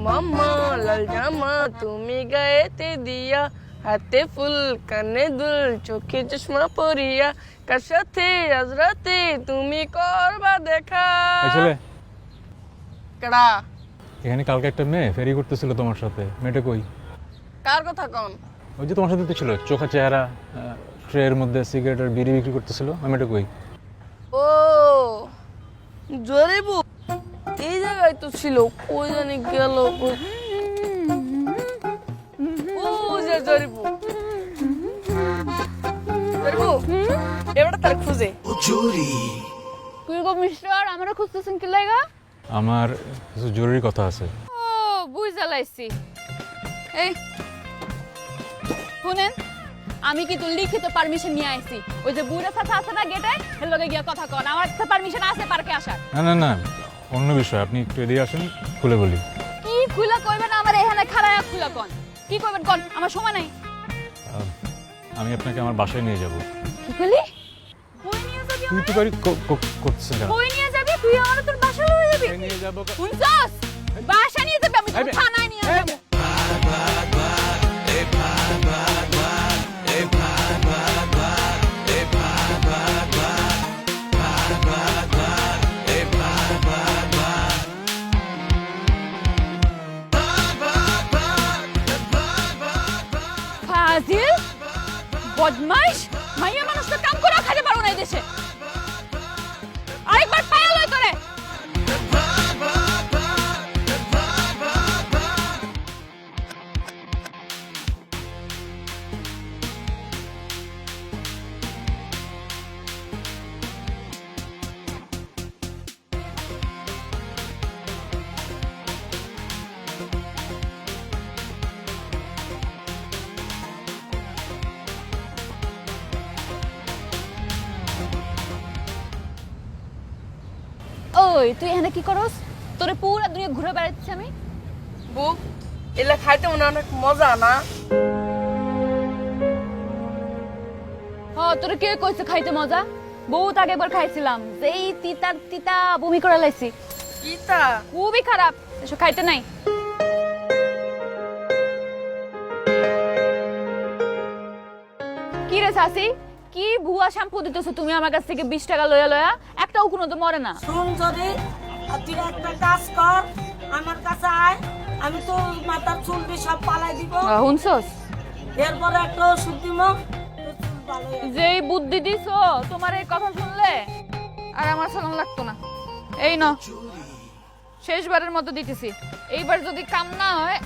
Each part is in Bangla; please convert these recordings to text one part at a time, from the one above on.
মাম্মা লাল জামা তুমি গায়েতে দিয়া, হাতে ফুল কানে দুল চোখে চশমা পরিয়া, কার সাথে আজ রাতে তুমি করবা দেখা। আসলে কেডা? এখানে কালকে একটা মেয়ে ফেরি করতেছিল তোমার সাথে, মেয়েটা কই? কার কথা কন? ওই যে তোমার সাথে ছিল, চোখা চেহারা, ট্রের মধ্যে সিগারেট আর বিড়ি বিক্রি করতেছিল, ওই মেয়েটা কই? ও জরিবু, এই জায়গায় তো ছিল, কই জানি গেল। ও যে জরিবু, জরিবু এবারে তার খুঁজে। তুই গো মিস্টার আমারও খুঁজতেছেন কি লাগা? আমার কিছু জরুরি কথা আছে। ও বুঝা লাইছি। এই শুনেন, আমি কিন্তু লিখিত পারমিশন নিয়ে আইছি। ওই যে বুড়া চাচা আছে না গেটে, এর লগে গিয়া কথা কন। আমার একটা পারমিশন আছে পার্কে আসার। না না না, অন্য বিষয়, আপনি একটু এদিকে আসেন, খুলে বলি। কি খুলা কইবেন? আমার এখানে খাড়ায়া খুলা কন। কি কইবেন কন, আমার সময় নাই। আমি আপনাকে আমার বাসায় নিয়ে যাব। কি কইলি? কই নিয়ে যাবি? তুই তো গাড়ি করতেছেন কেন? কই নিয়ে যাবি? তুই আমার তোর বাসা লয়ে যাবি? নিয়ে যাব। শুনছস? বাসা নিয়ে যাবি, আমি তোর থানায় নিয়ে যাব। ফাজিল, বদমাইশ, মাইয়া মানুষ তো কাম করে খাইতে পারো না এই দেশে। আরেকবার পায়া লয় তোরে। ওই তুই এখানে কি করস? তোরে পুরা দুনিয়া ঘুরে বেড়াচ্ছি আমি। বউ এলা খাইতে মনে অনেক মজা না? তোরে কে কইছে খাইতে মজা? বহুত আগে একবার খাইছিলাম, যেই তিতার তিতা বমি করে লাইছি। কিতা? খুবই খারাপ, এসব খাইতে নাই। কি রে শাসি, কি ভুয়া শ্যাম্পু দিতেছো তুমি আমার কাছ থেকে 20 টাকা লয়া লয়া? একটাও কোনো তো মরে না। শুন যদি তুই একটা কাজ কর, আমার কাছে আয়, আমি তো মাথার চুল সব পালাই দিব। হুনছস? এরপরে একটা ওষুধ দিব, তোর চুল ভালো হয়ে যাবে। যেই বুদ্ধি দিছো, তোমার এই কথা শুনলে আর আমার সালাম লাগতো না। এই ন, শেষবারের মতো দিতেছি, এইবার যদি কাম না হয়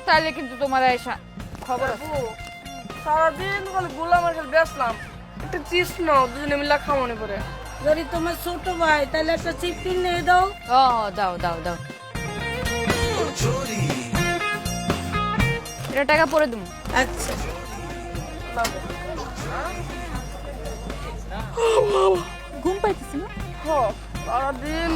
তাহলে কিন্তু তোমার এসা খবর আছে। বউ সারাদিন বলে গোলামের খেলে বেসলাম, একটা চিপস নাও, দুজনে মিলা খাওয়া মনে পড়ে। যদি তোমার ছোট ভাই তাহলে একটা চিপ কিনে দাও। ও দাও দাও দাও, এটা টাকা পরে দেবো। আচ্ছা ঘুম পাইতেছি না। সারাদিন